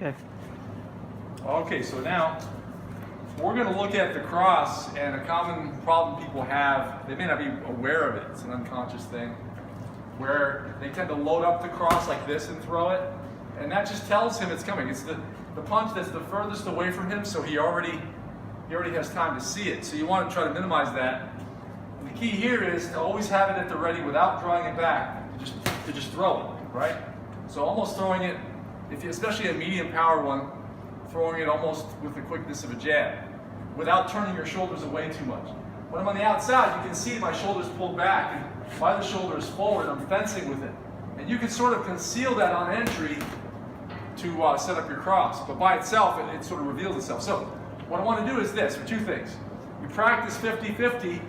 Okay. Okay, so now we're going to look at the cross, and a common problem people have, they may not be aware of it, it's an unconscious thing, where they tend to load up the cross like this and throw it, and that just tells him it's coming. It's the punch that's the furthest away from him, so he already has time to see it. So you want to try to minimize that. And the key here is to always have it at the ready without drawing it back, to just throw it, right? So almost throwing it, especially a medium power one, throwing it almost with the quickness of a jab, without turning your shoulders away too much. When I'm on the outside, you can see my shoulders pulled back, and by the shoulders forward, I'm fencing with it. And you can sort of conceal that on entry to set up your cross, but by itself, it sort of reveals itself. So what I want to do is this, or two things. You practice 50-50,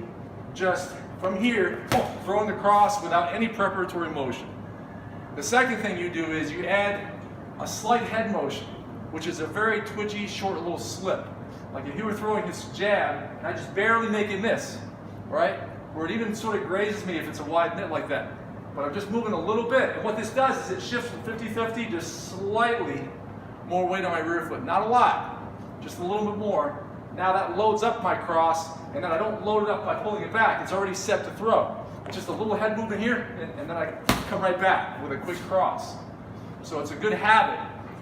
just from here, throwing the cross without any preparatory motion. The second thing you do is you add a slight head motion, which is a very twitchy, short little slip. Like if you were throwing this jab, and I just barely make it miss, right? Where it even sort of grazes me if it's a wide mitt like that. But I'm just moving a little bit. And what this does is it shifts from 50-50 to slightly more weight on my rear foot. Not a lot, just a little bit more. Now that loads up my cross, and then I don't load it up by pulling it back. It's already set to throw. It's just a little head movement here, and then I come right back with a quick cross. So it's a good habit.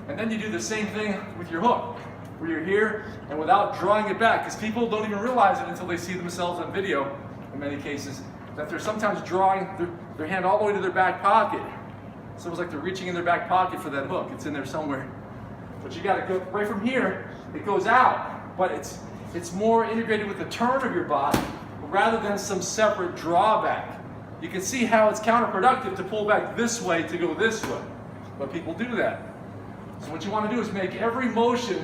And then you do the same thing with your hook, where you're here and without drawing it back, because people don't even realize it until they see themselves on video, in many cases, that they're sometimes drawing their hand all the way to their back pocket. It's almost like they're reaching in their back pocket for that hook. It's in there somewhere. But you got to go right from here, it goes out, but it's more integrated with the turn of your body rather than some separate drawback. You can see how it's counterproductive to pull back this way to go this way, but people do that. So what you want to do is make every motion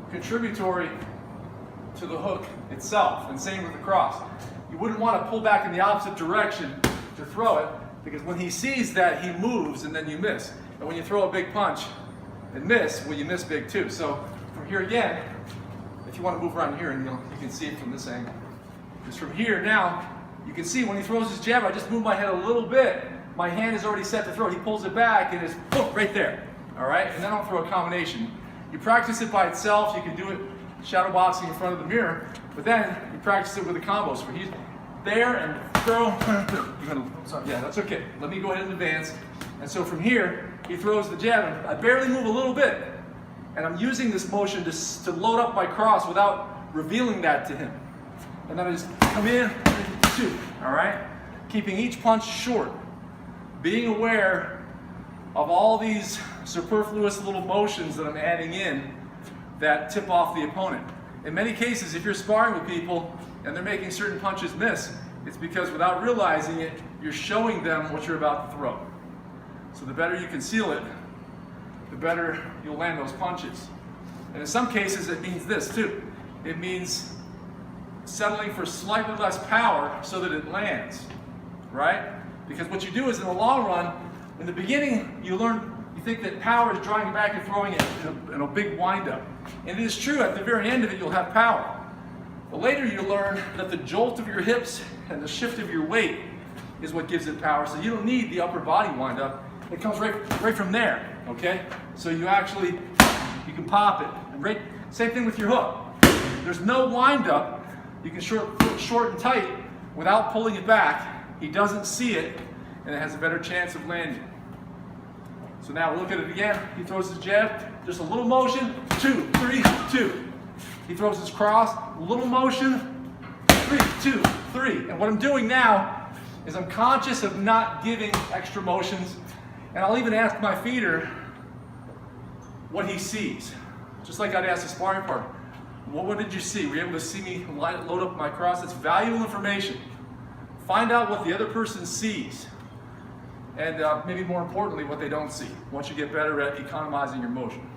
contributory to the hook itself, and same with the cross. You wouldn't want to pull back in the opposite direction to throw it, because when he sees that, he moves and then you miss. And when you throw a big punch and miss, well, you miss big too. So from here again, if you want to move around here, and you can see it from this angle. Just from here now, you can see when he throws his jab, I just move my head a little bit. My hand is already set to throw. He pulls it back and it's boom, right there. All right, and then I'll throw a combination. You practice it by itself. You can do it shadow boxing in front of the mirror, but then you practice it with the combos. So he's there and throw. Yeah, that's okay. Let me go ahead and advance. And so from here, he throws the jab, and I barely move a little bit, and I'm using this motion to load up my cross without revealing that to him. And then I just come in, shoot. All right, keeping each punch short, being aware of all these superfluous little motions that I'm adding in that tip off the opponent. In many cases, if you're sparring with people and they're making certain punches miss, it's because without realizing it, you're showing them what you're about to throw. So the better you conceal it, the better you'll land those punches. And in some cases, it means this too. It means settling for slightly less power so that it lands, right? Because what you do is in the long run, in the beginning, you think that power is drawing it back and throwing it in a big wind-up. And it is true, at the very end of it, you'll have power. But later you learn that the jolt of your hips and the shift of your weight is what gives it power. So you don't need the upper body wind-up. It comes right from there, okay? So you can pop it. And same thing with your hook. There's no wind-up. You can short and tight without pulling it back. He doesn't see it, and it has a better chance of landing. So now look at it again. He throws his jab, just a little motion, 2, 3, 2. He throws his cross, little motion, 3, 2, 3. And what I'm doing now is I'm conscious of not giving extra motions, and I'll even ask my feeder what he sees. Just like I'd ask a sparring partner, what did you see? Were you able to see me load up my cross? That's valuable information. Find out what the other person sees, and maybe more importantly, what they don't see, once you get better at economizing your motion.